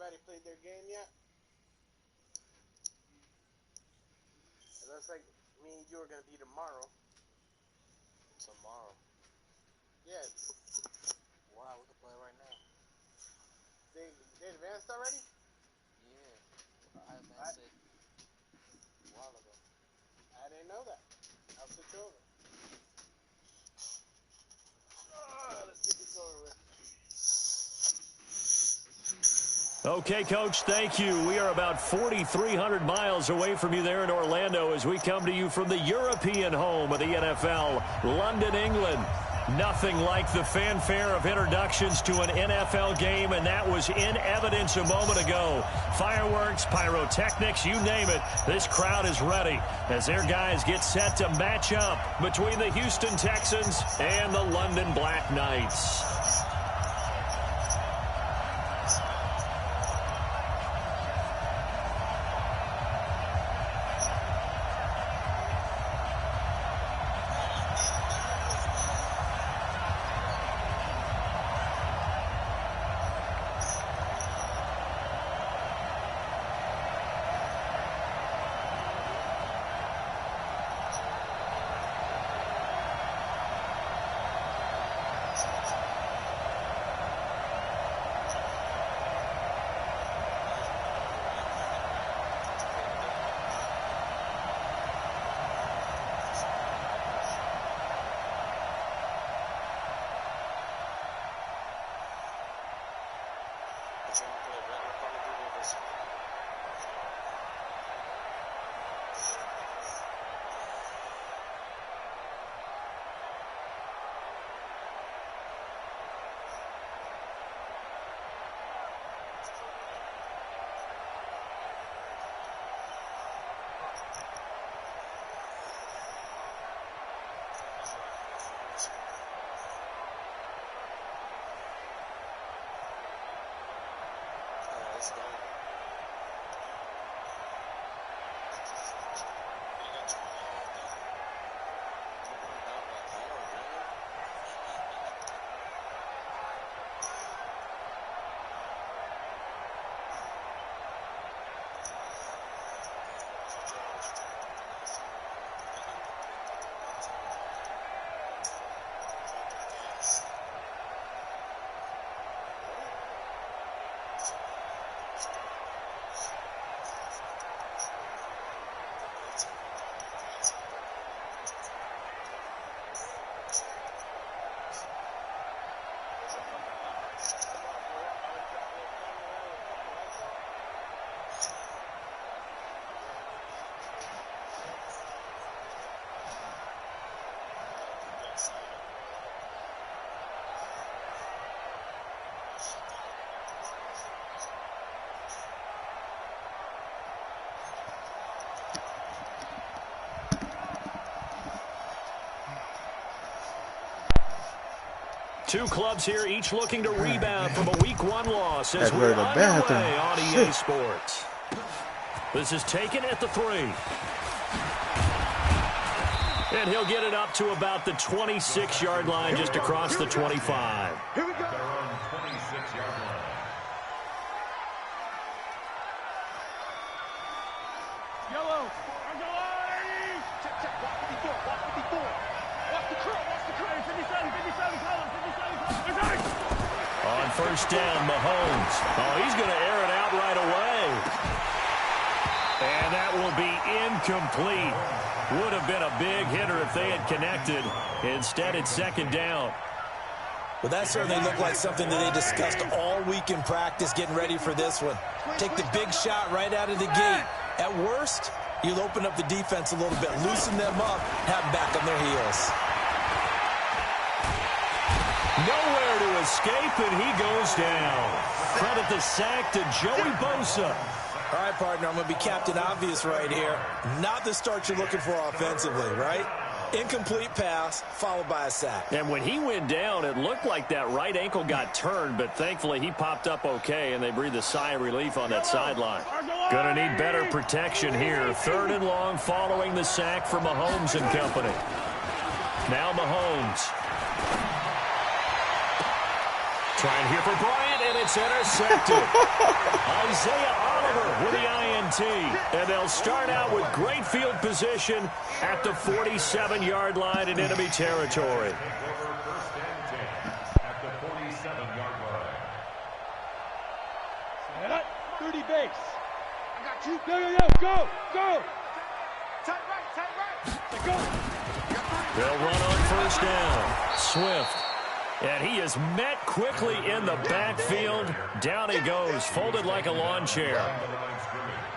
everybody played their game yet? It looks like me and you are going to be tomorrow. Tomorrow? Yeah. Wow, we can play right now. They advanced already? Yeah. I advanced it a while ago. I didn't know that. I'll switch over. Let's get this over with. Okay, Coach, thank you. We are about 4,300 miles away from you there in Orlando as we come to you from the European home of the NFL, London, England. Nothing like the fanfare of introductions to an NFL game, and that was in evidence a moment ago. Fireworks, pyrotechnics, you name it. This crowd is ready as their guys get set to match up between the Houston Texans and the London Black Knights. Two clubs here, each looking to rebound from a Week 1 loss as we're underway on EA Sports. This is taken at the 3. And he'll get it up to about the 26-yard line, just across the 25. Here we go. Their own 26-yard line. Yellow. Check, check. Walk 54. Walk 54. Watch the curl. Watch the curl. 57. 57. Colin. 57. On first down, Mahomes. Oh, he's going to air it out right away. And that will be incomplete. Would have been a big hitter if they had connected. Instead, it's second down. Well, that certainly looked like something that they discussed all week in practice, getting ready for this one. Take the big shot right out of the gate. At worst, you'll open up the defense a little bit, loosen them up, have them back on their heels. Nowhere to escape, and he goes down. Credit the sack to Joey Bosa. All right, partner, I'm going to be Captain Obvious right here. Not the start you're looking for offensively, right? Incomplete pass, followed by a sack. And when he went down, it looked like that right ankle got turned, but thankfully he popped up okay, and they breathed a sigh of relief on that sideline. Going to need better protection here. 3rd and long following the sack for Mahomes and company. Now Mahomes. Trying here for Bryant, and it's intercepted. Isaiah Oliver with the INT. And they'll start out with great field position at the 47-yard line in enemy territory. At the 47-yard line. Set up. 30 base. I got you. Go. Tight right. Go. They'll run on first down. Swift. And he is met quickly in the backfield. Down he goes, folded like a lawn chair.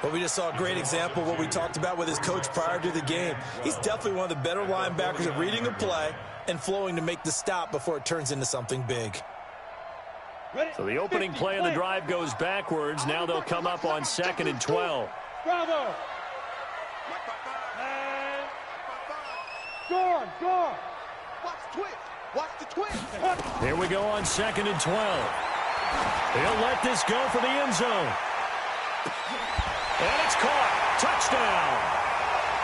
Well, we just saw a great example of what we talked about with his coach prior to the game. He's definitely one of the better linebackers at reading a play and flowing to make the stop before it turns into something big. So the opening play of the drive goes backwards. Now they'll come up on 2nd and 12. Bravo. Go. Watch the twist. Here we go on 2nd and 12. He'll let this go for the end zone. And it's caught. Touchdown.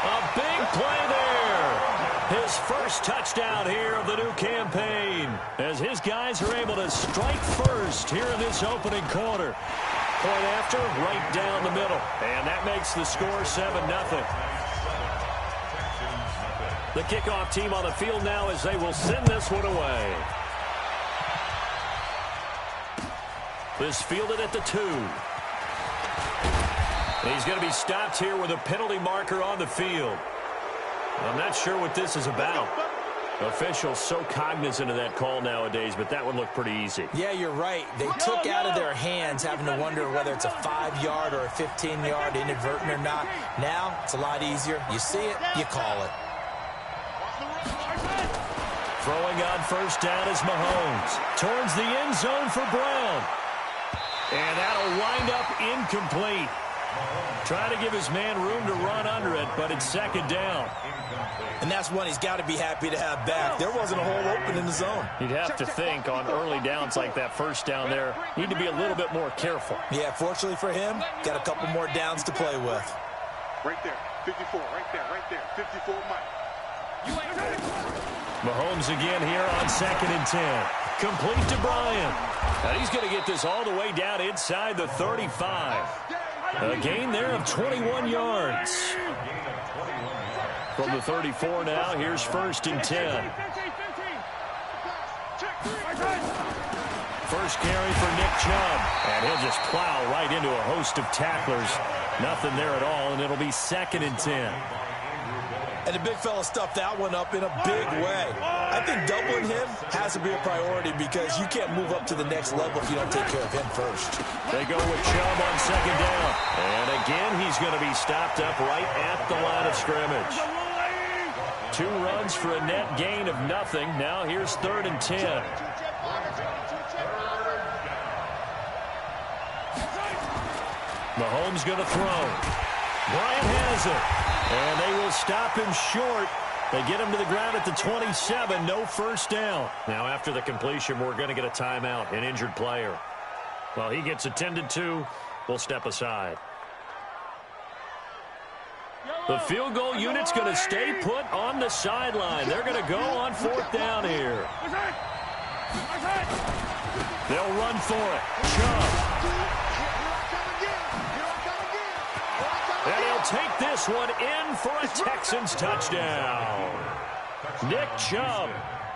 A big play there. His first touchdown here of the new campaign, as his guys are able to strike first here in this opening quarter. Point after, right down the middle. And that makes the score 7-0. The kickoff team on the field now as they will send this one away. This fielded at the 2. He's going to be stopped here with a penalty marker on the field. I'm not sure what this is about. Officials so cognizant of that call nowadays, but that one looked pretty easy. Yeah, you're right. They took out of their hands having to wonder whether it's a 5-yard or a 15-yard inadvertent or not. Now, it's a lot easier. You see it, you call it. Throwing on first down is Mahomes. Towards the end zone for Brown. And that'll wind up incomplete. Trying to give his man room to run under it, but it's 2nd down. And that's one he's got to be happy to have back. There wasn't a hole open in the zone. You'd have to think on early downs like that first down there, need to be a little bit more careful. Yeah, fortunately for him, got a couple more downs to play with. Right there. 54. Right there. 54 Mike. Mahomes again here on 2nd and 10. Complete to Bryant. And he's going to get this all the way down inside the 35. A gain there of 21 yards. From the 34 now, here's 1st and 10. First carry for Nick Chubb. And he'll just plow right into a host of tacklers. Nothing there at all, and it'll be 2nd and 10. And the big fella stuffed that one up in a big way. I think doubling him has to be a priority because you can't move up to the next level if you don't take care of him first. They go with Chubb on 2nd down. And again, he's going to be stopped up right at the line of scrimmage. 2 runs for a net gain of nothing. Now here's 3rd and 10. Mahomes going to throw. Bryant has it. And they will stop him short. They get him to the ground at the 27. No first down. Now after the completion, we're going to get a timeout, an injured player. Well, he gets attended to. We'll step aside. The field goal unit's going to stay put on the sideline. They're going to go on 4th down here. They'll run for it. Chubb. And he'll take this one in for a Texans touchdown. Nick Chubb,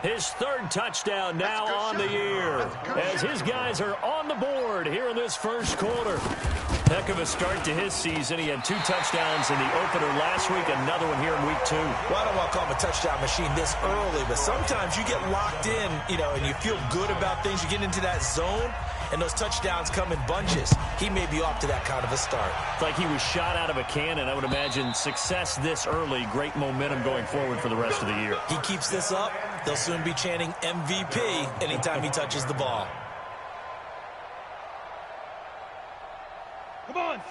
his 3rd touchdown now on the year, as his guys are on the board here in this first quarter. Heck of a start to his season. He had 2 touchdowns in the opener last week, another one here in week 2. Well, I don't want to call him a touchdown machine this early, but sometimes you get locked in, and you feel good about things. You get into that zone, and those touchdowns come in bunches. He may be off to that kind of a start. It's like he was shot out of a cannon. I would imagine success this early, great momentum going forward for the rest of the year. He keeps this up, they'll soon be chanting MVP anytime he touches the ball.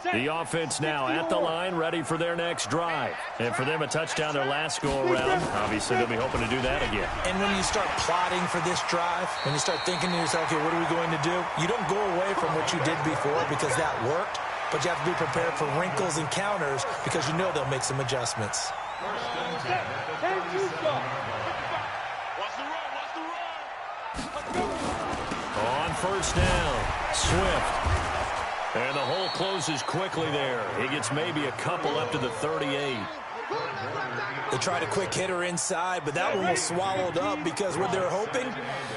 The offense now at the line, ready for their next drive. And for them, a touchdown their last go-around. Obviously, they'll be hoping to do that again. And when you start plotting for this drive, when you start thinking to yourself, okay, what are we going to do? You don't go away from what you did before because that worked, but you have to be prepared for wrinkles and counters because you know they'll make some adjustments. On first down. Swift. And the hole closes quickly there. He gets maybe a couple up to the 38. They tried a quick hitter inside, but that one was swallowed up because what they're hoping,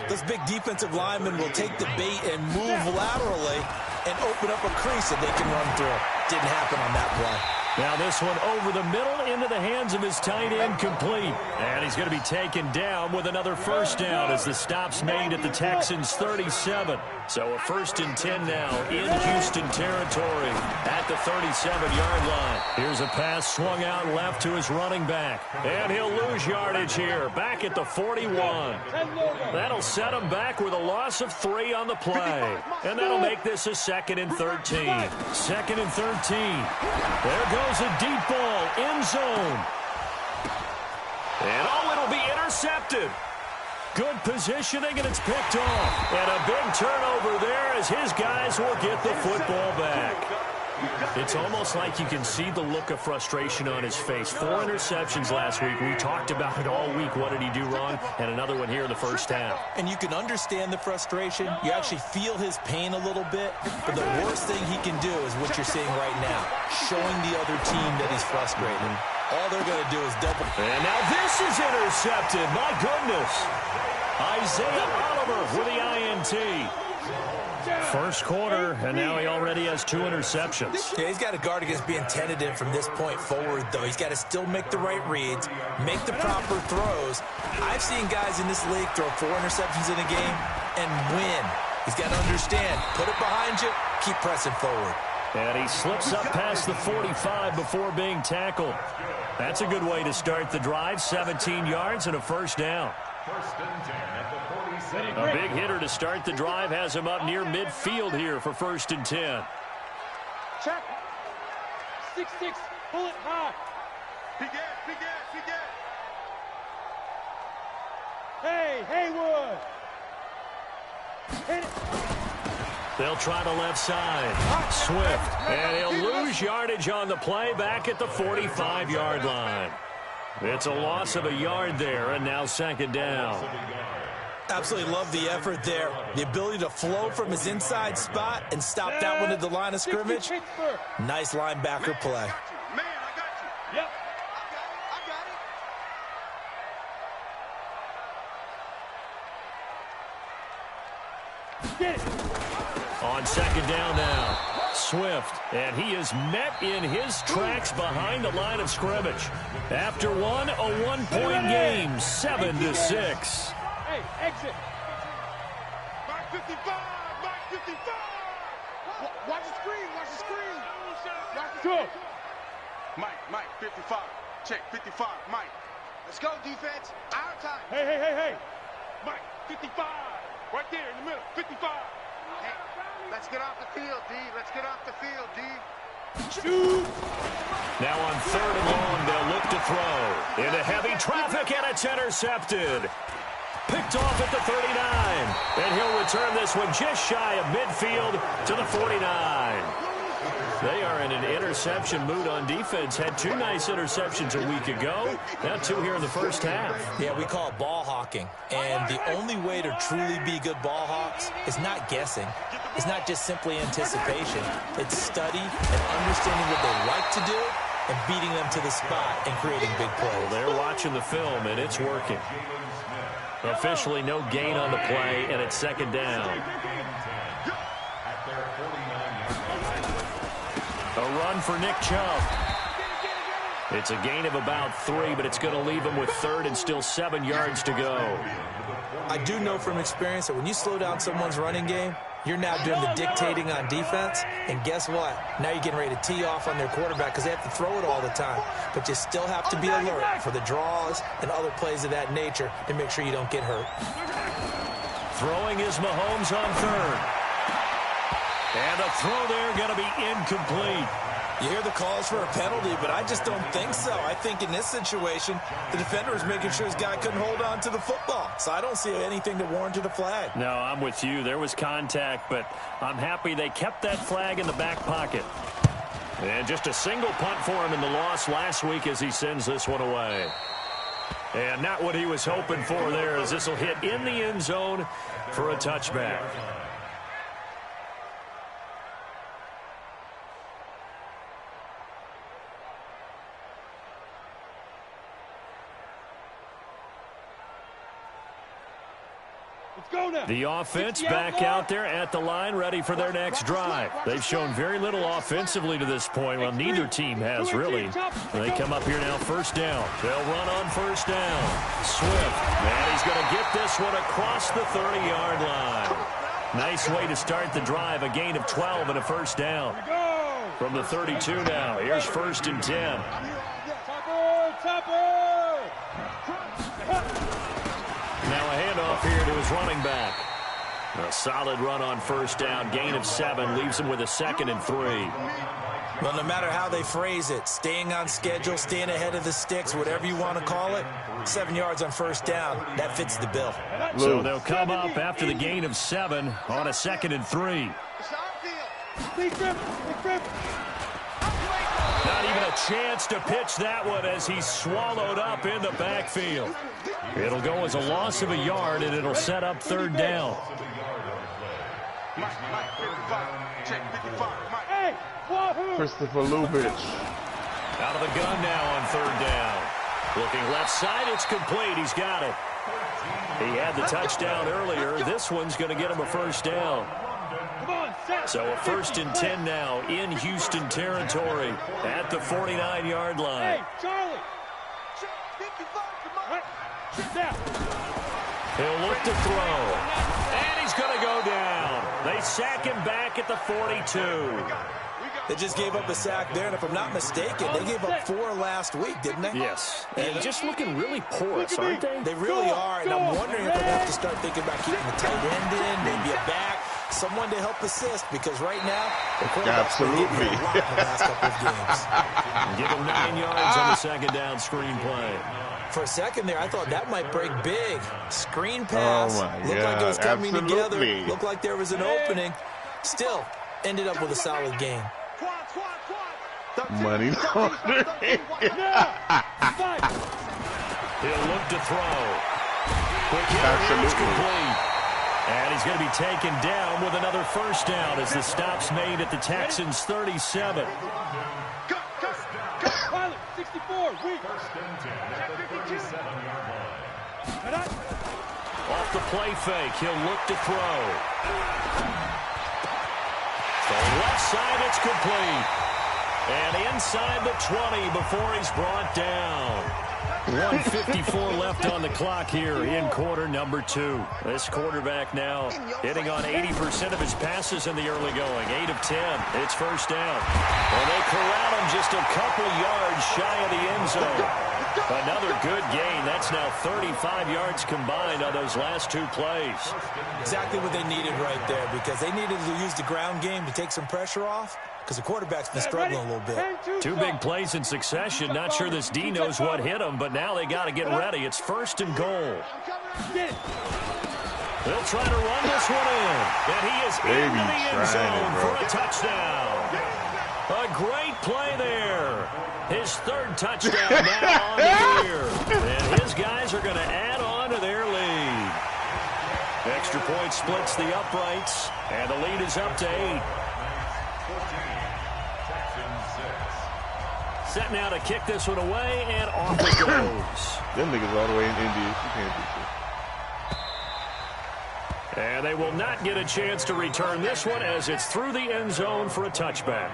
those big defensive linemen will take the bait and move laterally and open up a crease that they can run through. Didn't happen on that play. Now this one over the middle into the hands of his tight end, complete. And he's going to be taken down with another first down as the stop's made at the Texans' 37. So a 1st and 10 now in Houston territory at the 37-yard line. Here's a pass swung out left to his running back. And he'll lose yardage here, back at the 41. That'll set him back with a loss of 3 on the play. And that'll make this a 2nd and 13. 2nd and 13. There goes a deep ball, end zone. And it'll be intercepted. Good positioning, and it's picked off. And a big turnover there as his guys will get the football back. It's almost like you can see the look of frustration on his face. 4 interceptions last week. We talked about it all week. What did he do wrong? And another one here in the first half. And you can understand the frustration. You actually feel his pain a little bit. But the worst thing he can do is what you're seeing right now, showing the other team that he's frustrated. All they're going to do is double. And now this is intercepted. My goodness. Isaiah Oliver with the INT. First quarter, and now he already has 2 interceptions. Yeah, he's got to guard against being tentative from this point forward, though. He's got to still make the right reads, make the proper throws. I've seen guys in this league throw 4 interceptions in a game and win. He's got to understand, put it behind you, keep pressing forward. And he slips up past the 45 before being tackled. That's a good way to start the drive. 17 yards and a first down. 1st and 10 at the 47. A big hitter to start the drive has him up near midfield here for 1st and 10. Check. 6-6. Pull it high. Big gas. Hey, Haywood. Hit it. They'll try the left side. Swift. And he'll lose yardage on the play back at the 45-yard line. It's a loss of a yard there, and now 2nd down. Absolutely love the effort there. The ability to flow from his inside spot and stop that one at the line of scrimmage. Nice linebacker play. Man, I got you. Yep. I got it. Get it. On 2nd down now. Swift, and he is met in his tracks behind the line of scrimmage. After one, a 1-point game, 7-6. Hey, exit. Mark 55. Watch the screen. Go. Mike, 55. Check, 55. Mike. Let's go, defense. Our time. Hey. Mike, 55. Right there in the middle, 55. Hey, let's get off the field, D. Let's get off the field, D. Shoot. Now on 3rd and long, they'll look to throw. Into heavy traffic, and it's intercepted. Picked off at the 39. And he'll return this one just shy of midfield to the 49. They are in an interception mood on defense. Had 2 nice interceptions a week ago. Now 2 here in the first half. Yeah, we call it ball hawking. And the only way to truly be good ball hawks is not guessing. It's not just simply anticipation. It's study and understanding what they like to do and beating them to the spot and creating big plays. Well, they're watching the film, and it's working. Officially no gain on the play, and it's 2nd down. A run for Nick Chubb. It's a gain of about 3, but it's going to leave him with 3rd and still 7 yards to go. I do know from experience that when you slow down someone's running game, you're now doing the dictating on defense, and guess what? Now you're getting ready to tee off on their quarterback because they have to throw it all the time. But you still have to be alert for the draws and other plays of that nature to make sure you don't get hurt. Throwing is Mahomes on 3rd. And a throw there going to be incomplete. You hear the calls for a penalty, but I just don't think so. I think in this situation, the defender was making sure his guy couldn't hold on to the football. So I don't see anything that warranted a flag. No, I'm with you. There was contact, but I'm happy they kept that flag in the back pocket. And just a single punt for him in the loss last week as he sends this one away. And not what he was hoping for there, as this will hit in the end zone for a touchback. Let's go now. The offense back out there at the line, ready for their next drive. They've shown very little offensively to this point. Well, neither team has really. They come up here now, first down. They'll run on first down. Swift, and he's going to get this one across the 30-yard line. Nice way to start the drive, a gain of 12 and a first down. From the 32 now, here's first and 10. Now a handoff here to his running back. A solid run on first down, gain of 7, leaves him with a 2nd and 3. Well, no matter how they phrase it, staying on schedule, staying ahead of the sticks, whatever you want to call it, 7 yards on first down, that fits the bill. So they'll come up after the gain of 7 on a 2nd and 3. Not even a chance to pitch that one as he's swallowed up in the backfield. It'll go as a loss of a yard, and it'll set up third down. Christopher Lubitsch. Out of the gun now on third down. Looking left side, it's complete. He's got it. He had the touchdown earlier. This one's going to get him a first down. So a first and 10 now in Houston territory at the 49-yard line. Hey, Charlie. He'll look to throw. And he's going to go down. They sack him back at the 42. They just gave up a sack there, and if I'm not mistaken, they gave up 4 last week, didn't they? Yes. And just looking really porous, aren't they? They really are, and I'm wondering if they'll have to start thinking about keeping the tight end in, maybe a back, someone to help assist, because right now, the quarterback's been getting a lot in the last couple of games. Give him 9 yards on the second down screenplay. For a second there, I thought that might break big. Screen pass. Oh, my looked God. like it was coming Absolutely. together. Looked like there was an opening. Still, ended up with a solid game. Money laundering. He'll look to throw. Quick hit, it's complete. And he's going to be taken down with another first down as the stop's made at the Texans' 37. Pilot, 64, weak. Off the play fake, he'll look to throw. The left side, it's complete. And inside the 20 before he's brought down. 1:54 left on the clock here in quarter number 2. This quarterback now hitting on 80% of his passes in the early going. 8 of 10. It's first down. And they corral him just a couple yards shy of the end zone. Another good gain. That's now 35 yards combined on those last 2 plays. Exactly what they needed right there, because they needed to use the ground game to take some pressure off, because the quarterback's been struggling a little bit. 2 big plays in succession. Not sure this D knows what hit him, but now they got to get ready. It's first and goal. They'll try to run this one in. And he is into the end zone for a touchdown. A great play there. His 3rd touchdown now on the year. And his guys are going to add on to their lead. Extra point splits the uprights, and the lead is up to 8. Set now to kick this one away, and off it goes. Them niggas all the way in India. You can't do shit. And they will not get a chance to return this one as it's through the end zone for a touchback.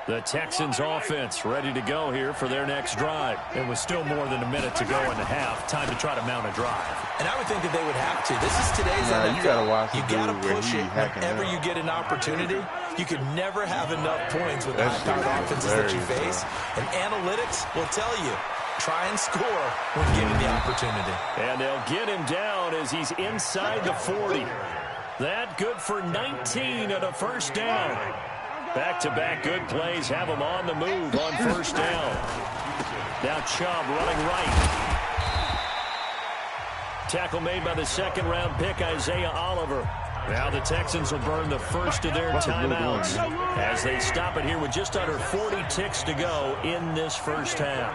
The Texans offense ready to go here for their next drive. And with still more than a minute to go in the half, time to try to mount a drive. And I would think that they would have to. This is today's NFL. You got to watch You got to push it whenever you get an opportunity. You can never have enough points with the high-powered offenses that you face. And analytics will tell you, try and score when given the opportunity. And they'll get him down as he's inside the 40. That good for 19 at a first down. Back-to-back good plays have him on the move on first down. Now Chubb running right. Tackle made by the 2nd-round pick, Isaiah Oliver. Now the Texans will burn the first of their timeouts as they stop it here with just under 40 ticks to go in this first half.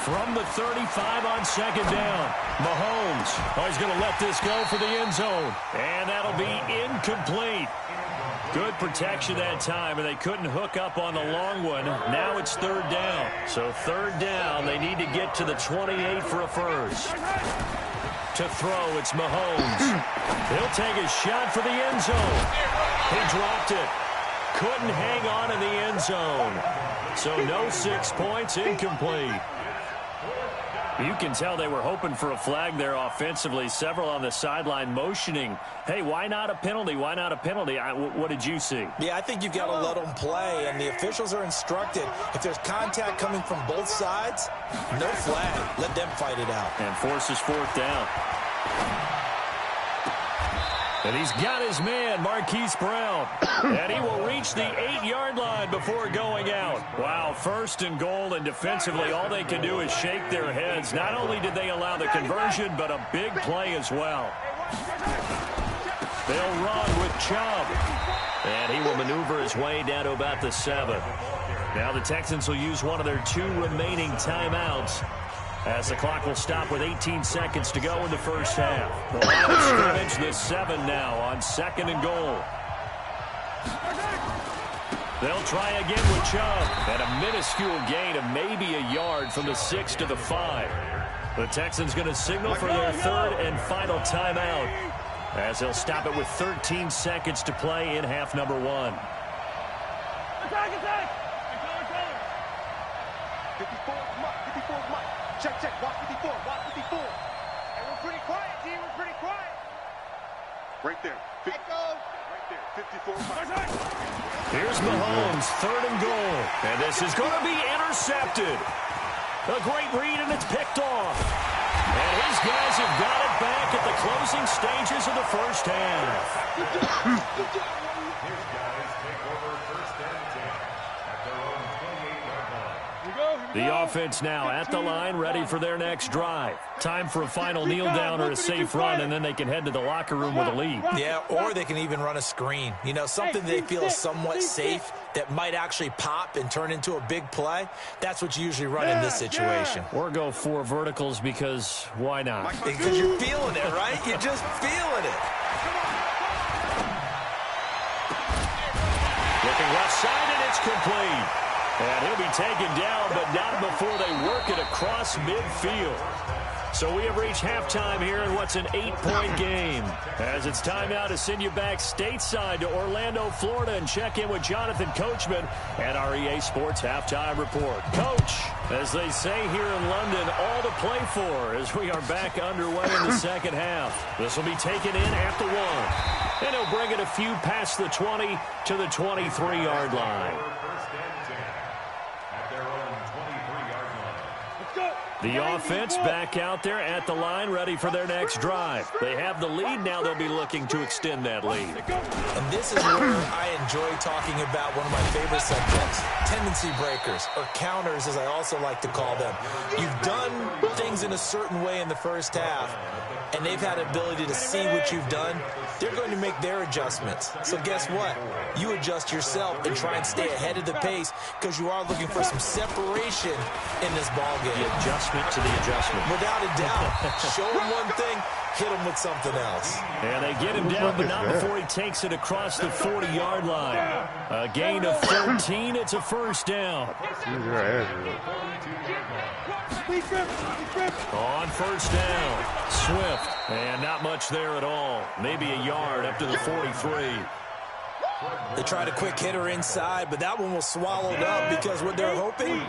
From the 35 on second down, Mahomes. Oh, he's going to let this go for the end zone. And that'll be incomplete. Good protection that time, and they couldn't hook up on the long one. Now it's third down. So third down, they need to get to the 28 for a first. To throw, it's Mahomes. He'll take a shot for the end zone. He dropped it. Couldn't hang on in the end zone. So no 6 points, incomplete. You can tell they were hoping for a flag there offensively. Several on the sideline motioning, hey, why not a penalty? Why not a penalty? What did you see? Yeah, I think you've got to let them play, and the officials are instructed. If there's contact coming from both sides, no flag. Let them fight it out. And forces fourth down. And he's got his man, Marquise Brown. And he will reach the 8-yard line before going out. Wow, first and goal, and defensively all they can do is shake their heads. Not only did they allow the conversion, but a big play as well. They'll run with Chubb. And he will maneuver his way down to about the 7. Now the Texans will use one of their 2 remaining timeouts, as the clock will stop with 18 seconds to go in the first half. The line of scrimmage, the 7 now on second and goal. They'll try again with Chubb. And a minuscule gain of maybe a yard from the 6 to the 5. The Texans going to signal for their third and final timeout, as they'll stop it with 13 seconds to play in half number 1. Attack, attack! 54 is Mike. 54 is Mike. Check, check. Watch 54. Watch 54. And we're pretty quiet, G. We're pretty quiet. Right there. Right there. 54 is Mike. Here's Mahomes, third and goal. And this is going to be intercepted. A great read, and it's picked off. And his guys have got it back at the closing stages of the first half. His guys take over first and 10 at their own 28-yard line. The offense now at the line, ready for their next drive. Time for a final kneel down or a safe run, and then they can head to the locker room with a lead. Yeah, or they can even run a screen. You know, something they feel is somewhat safe that might actually pop and turn into a big play. That's what you usually run in this situation. Or go 4 verticals, because why not? Because you're feeling it, right? You're just feeling it. Looking left side, and it's complete. And he'll be taken down, but not before they work it across midfield. So we have reached halftime here in what's an 8-point game, as it's time now to send you back stateside to Orlando, Florida, and check in with Jonathan Coachman at our EA Sports Halftime Report. Coach, as they say here in London, all to play for as we are back underway in the second half. This will be taken in at the 1. And he'll bring it a few past the 20 to the 23-yard line. The offense back out there at the line, ready for their next drive. They have the lead. Now they'll be looking to extend that lead. And this is where I enjoy talking about one of my favorite subjects, tendency breakers, or counters, as I also like to call them. You've done things in a certain way in the first half, and they've had ability to see what you've done. They're going to make their adjustments. So guess what? You adjust yourself and try and stay ahead of the pace, because you are looking for some separation in this ball game. The adjustment to the adjustment. Without a doubt. Show him one thing, hit him with something else. And they get him down, but not before he takes it across the 40-yard line. A gain of 13. It's a first down. On first down, Swift. And not much there at all. Maybe a yard up to the 43. They tried a quick hitter inside, but that one was swallowed up, because what they're hoping,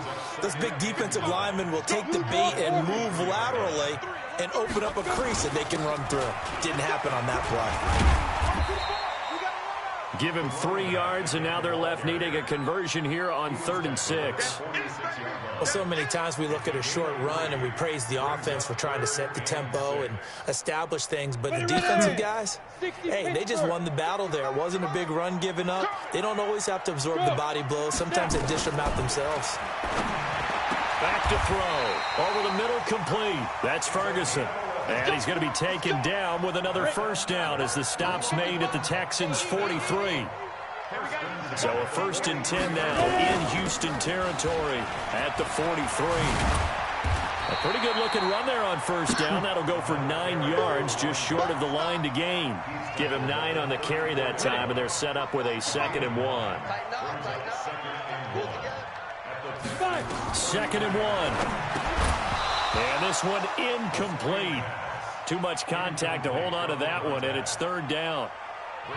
those big defensive linemen will take the bait and move laterally and open up a crease that they can run through. Didn't happen on that play. Give him 3 yards, and now they're left needing a conversion here on 3rd and 6. Well, so many times we look at a short run and we praise the offense for trying to set the tempo and establish things, but the defensive guys, hey, they just won the battle there. It wasn't a big run given up. They don't always have to absorb the body blows. Sometimes they dish them out themselves. Back to throw. Over the middle, complete. That's Ferguson. And he's going to be taken down with another first down as the stop's made at the Texans' 43. So a 1st and 10 now in Houston territory at the 43. A pretty good-looking run there on first down. That'll go for 9 yards, just short of the line to gain. Give him 9 on the carry that time, and they're set up with a 2nd and 1. 2nd and 1. And this one incomplete. Too much contact to hold on to that one, and it's 3rd down.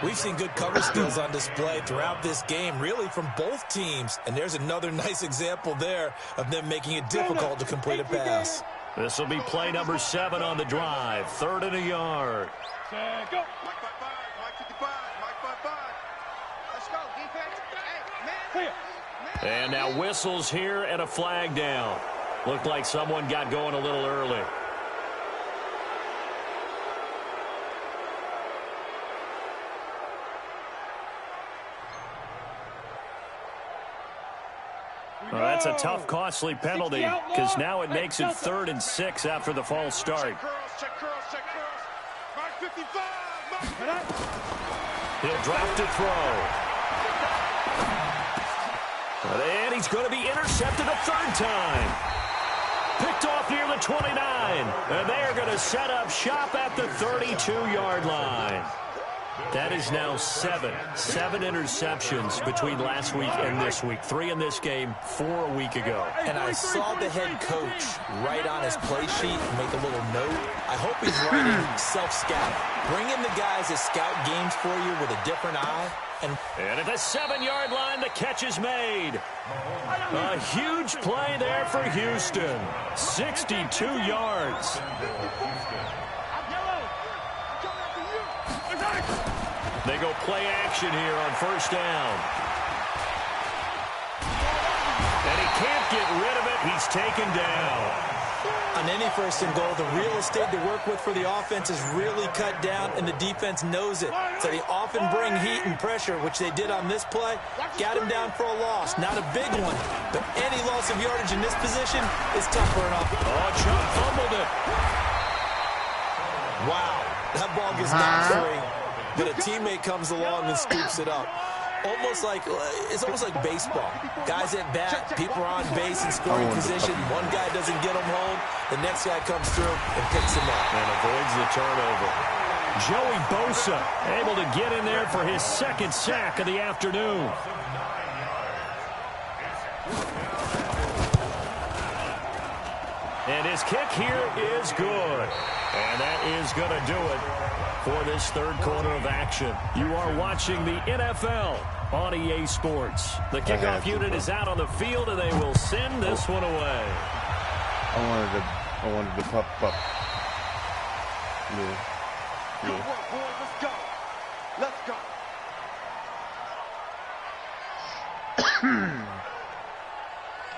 We've seen good cover skills on display throughout this game, really from both teams. And there's another nice example there of them making it difficult to complete a pass. This will be play number 7 on the drive. 3rd and a yard. Go. Mike 55, Mike 55, Mike 55. Let's go, defense. Hey, man. And now whistles here and a flag down. Looked like someone got going a little early. Well, that's a tough, costly penalty because now it makes it 3rd and 6 after the false start. Check curls. Mike 55, Mike. He'll drop to throw. And he's going to be intercepted a 3rd time. Picked off near the 29. And they are going to set up shop at the 32-yard line. That is now 7 interceptions between last week and this week. 3 in this game, 4 a week ago. And I saw the head coach write on his play sheet and make a little note. I hope he's writing self-scout. Bring in the guys that scout games for you with a different eye. And at the 7-yard line, the catch is made. A huge play there for Houston. 62 yards. They go play action here on 1st down. And he can't get rid of it. He's taken down. on any 1st and goal, the real estate to work with for the offense is really cut down, and the defense knows it. So they often bring heat and pressure, which they did on this play. Got him down for a loss. Not a big one, but any loss of yardage in this position is tough for an offense. Oh, Chubb fumbled it. Wow, that ball gets knocked free, but a teammate comes along and scoops it up. It's almost like baseball. Guys at bat, people are on base in scoring position. One guy doesn't get him home. The next guy comes through and picks him up. And avoids the turnover. Joey Bosa able to get in there for his 2nd sack of the afternoon. And his kick here is good. And that is going to do it for this 3rd quarter of action. You are watching the NFL on EA Sports. The kickoff unit is out on the field, and they will send this one away. I wanted to pop up. Yeah. Good work, boys. Let's go. Let's go.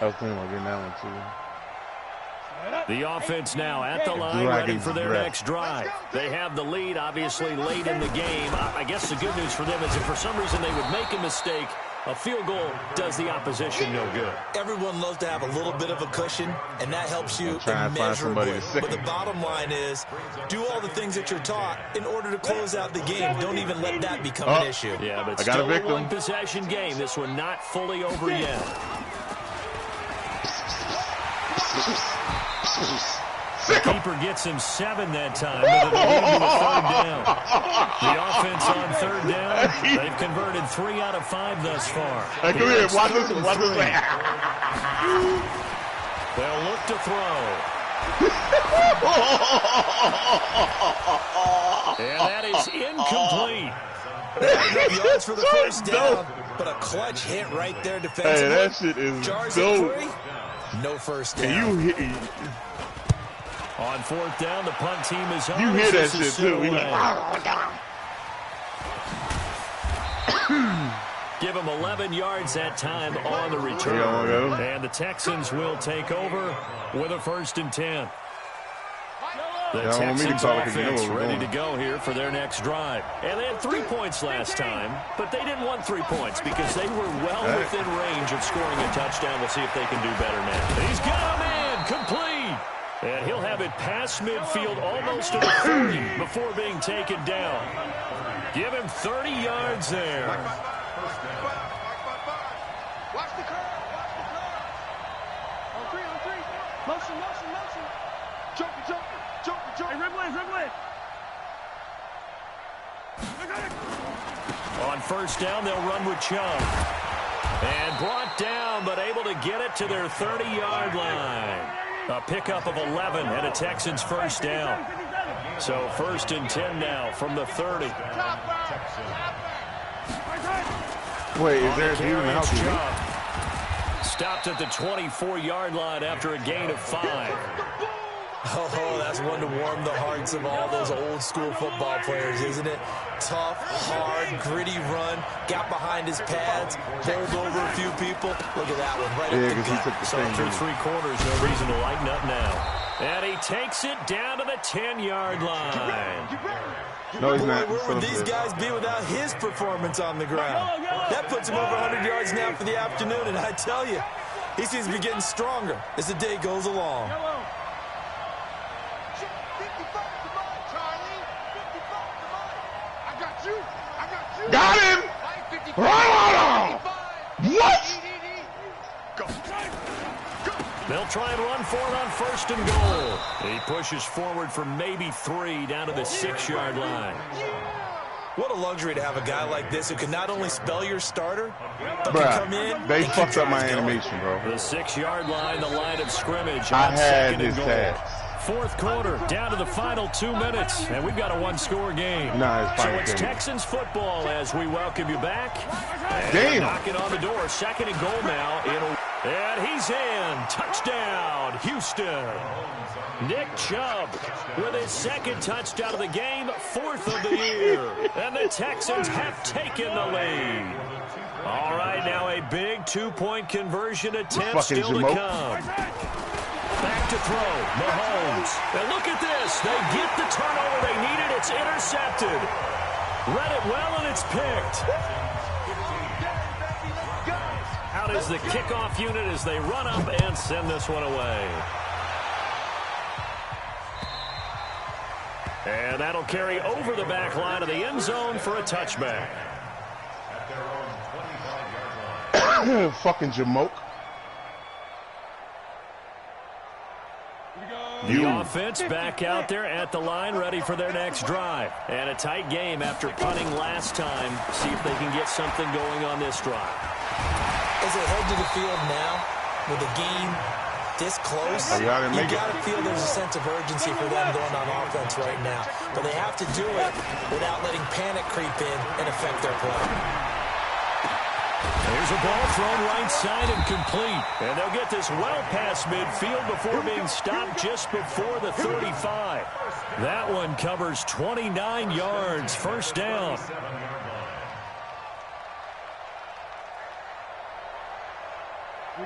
I was thinking about getting that one too. The offense now at the line, ready for their next drive. They have the lead, obviously, late in the game. I guess the good news for them is if for some reason they would make a mistake, a field goal does the opposition no good. Everyone loves to have a little bit of a cushion, and that helps you immeasurably. But the bottom line is, do all the things that you're taught in order to close out the game. Don't even let that become an issue. Yeah, but still a one-possession game. This one not fully over yet. The keeper gets him 7 that time, but it'll lead to a 3rd down. The offense on 3rd down, they've converted 3 out of 5 thus far. Hey, come here, watch this. They'll look to throw. And that is incomplete. Yards for the 1st down, but a clutch hit right there defensively. Hey, that shit is dope. No 1st down. On 4th down, the punt team is on. You hear that shit too. Give them 11 yards that time on the return. And the Texans will take over with a 1st and 10. The Texans offense ready to go here for their next drive. And they had 3 points last time, but they didn't want 3 points because they were well within range of scoring a touchdown. We'll see if they can do better now. He's got him in, complete. And he'll have it past midfield almost to the 30 before being taken down. Give him 30 yards there. Watch the curve. On 3. Motion, motion, motion. Joker, joker, joker, joker. Hey, dribble it, dribble it. On first down, they'll run with Chubb. And brought down, but able to get it to their 30-yard line. A pickup of 11 and a Texans first down. So 1st and 10 now from the 30. Wait, is there a dude in the house? Stopped at the 24-yard line after a gain of 5. Oh, that's one to warm the hearts of all those old-school football players, isn't it? Tough, hard, gritty run. Got behind his pads, bowled over a few people. Look at that one, right up the gut. So through 3 quarters, no reason to lighten up now. And he takes it down to the 10-yard line. No, he's not. Where would these guys be without his performance on the ground? That puts him over 100 yards now for the afternoon, and I tell you, he seems to be getting stronger as the day goes along. Got him! What? They'll try and run for it on 1st and goal. He pushes forward for maybe 3 down to the 6-yard line. What a luxury to have a guy like this who can not only spell your starter, but Bruh, can come in. they fucked up my animation, bro. The 6-yard line, the line of scrimmage I on had 2nd his and goal. tags. 4th quarter, down to the final 2 minutes, and we've got a 1-score game. Nah, so it's Texans football as we welcome you back. And damn. Knocking on the door, 2nd and goal now. And he's in. Touchdown, Houston. Nick Chubb with his 2nd touchdown of the game, 4th of the year. And the Texans have taken the lead. All right, now a big 2-point conversion attempt still to come. Back to throw, Mahomes. And look at this. They get the turnover they needed. It's intercepted. Read it well, and it's picked. Out is the kickoff unit as they run up and send this one away. And that'll carry over the back line of the end zone for a touchback. Fucking Jamoke. The offense back out there at the line, ready for their next drive. And a tight game after punting last time. See if they can get something going on this drive. As they head to the field now, with the game this close, you got to feel there's a sense of urgency for them going on offense right now. But they have to do it without letting panic creep in and affect their play. There's a ball thrown right side and complete. And they'll get this well past midfield before being stopped just before the 35. That one covers 29 yards. First down.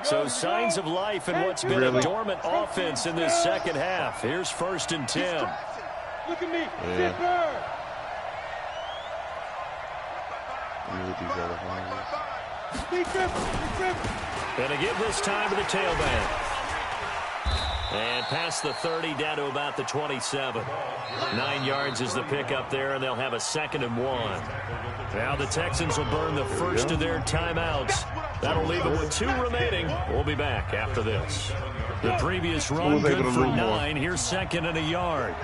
So signs of life in what's been a dormant offense in this second half. Here's 1st and 10. Look at me. Yeah. These other ones. And again this time to the tailback. And past the 30 down to about the 27. 9 yards is the pickup there, and they'll have a 2nd and 1. Now the Texans will burn the first of their timeouts. That'll leave them with 2 remaining. We'll be back after this. The previous run good for 9. Here's 2nd and a yard.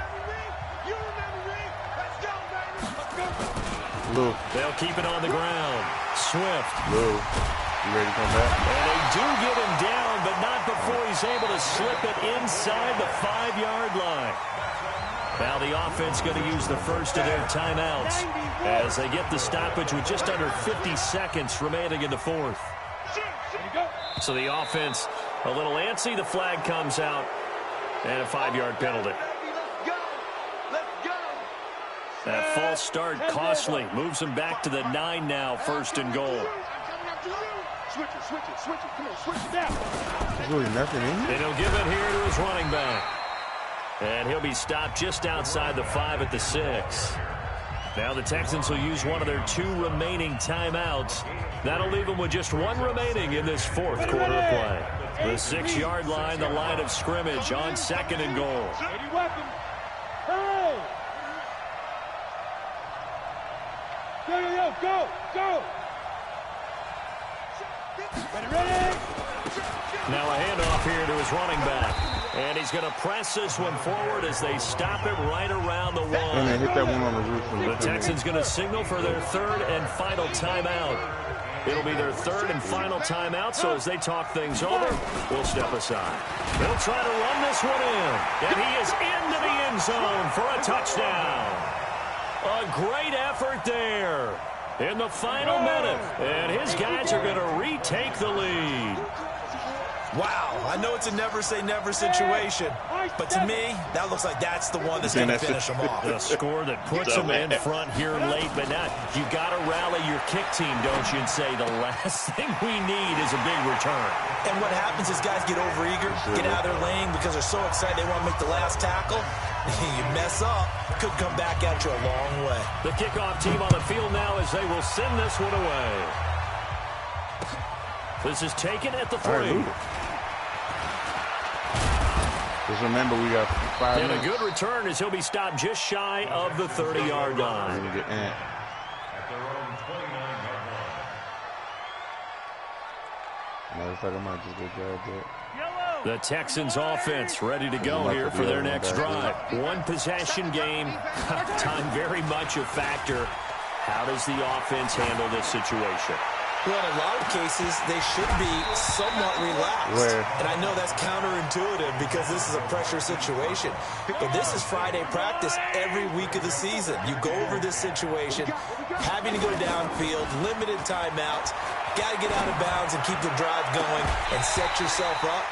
Lou. They'll keep it on the ground. Swift. Lou, you ready to come back? And they do get him down, but not before he's able to slip it inside the 5-yard line. Now the offense going to use the first of their timeouts as they get the stoppage with just under 50 seconds remaining in the 4th. So the offense a little antsy. The flag comes out and a 5-yard penalty. That false start costly. Moves him back to the 9 now. 1st and goal. Switch it. Come on, switch it down. There's really nothing in here. And he'll give it here to his running back. And he'll be stopped just outside the 5 at the 6. Now the Texans will use one of their 2 remaining timeouts. That'll leave them with just 1 remaining in this 4th quarter of play. The 6-yard line, the line of scrimmage on 2nd and goal. Ready weapon. Hurry! Go! Ready! Now a handoff here to his running back. And he's going to press this one forward as they stop it right around the And one. they hit that one on the roof. The Texans going to signal for their third and final timeout. It'll be their third and final timeout, so as they talk things over, we'll step aside. They'll try to run this one in, and he is into the end zone for a touchdown. A great effort there in the final minute, and his guys are going to retake the lead. Wow, I know it's a never-say-never situation, but to me, that looks like that's the one that's going to finish them off. A score that puts them in front here late, but now you got to rally your kick team, don't you, and say the last thing we need is a big return. And what happens is guys get overeager, get out of their lane because they're so excited they want to make the last tackle. You mess up, could come back at you a long way. The kickoff team on the field now as they will send this one away. This is taken at the 3. Just remember, we got 5 and minutes. a good return as he'll be stopped just shy of the 30-yard line. At their own 29-yard line. Looks like I might just go grab that. The Texans offense ready to go here for their next drive. One possession game. Time very much a factor. How does the offense handle this situation? Well, in a lot of cases, they should be somewhat relaxed. And I know that's counterintuitive because this is a pressure situation. But this is Friday practice every week of the season. You go over this situation, having to go downfield, limited timeouts, got to get out of bounds and keep the drive going and set yourself up.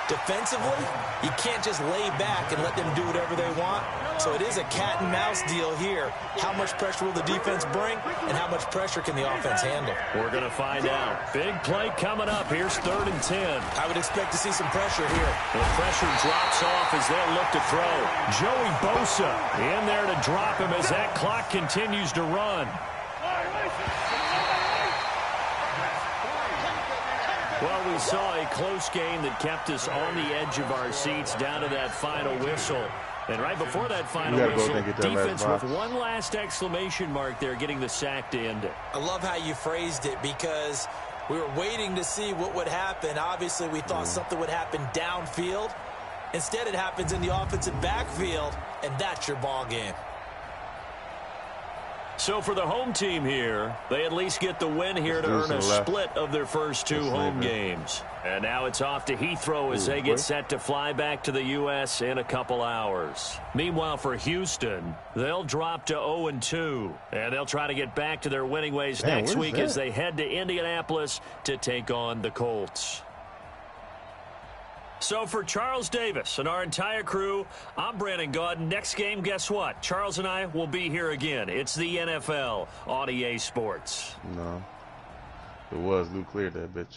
Defensively, you can't just lay back and let them do whatever they want. So it is a cat and mouse deal here. How much pressure will the defense bring, and how much pressure can the offense handle? We're going to find out. Big play coming up. Here's 3rd and 10. I would expect to see some pressure here. The pressure drops off as they'll look to throw. Joey Bosa in there to drop him as that clock continues to run. Well, we saw a close game that kept us on the edge of our seats down to that final whistle. And right before that final whistle, defense with one last exclamation mark there, getting the sack to end it. I love how you phrased it because we were waiting to see what would happen. Obviously, we thought something would happen downfield. Instead, it happens in the offensive backfield, and that's your ball game. So for the home team here, they at least get the win here to earn a split of their first 2 home games. And now it's off to Heathrow as they get set to fly back to the U.S. in a couple hours. Meanwhile, for Houston, they'll drop to 0-2. And they'll try to get back to their winning ways next week as they head to Indianapolis to take on the Colts. So for Charles Davis and our entire crew, I'm Brandon Gaudin. Next game, guess what? Charles and I will be here again. It's the NFL on EA Sports. No. It was. Luke cleared that bitch.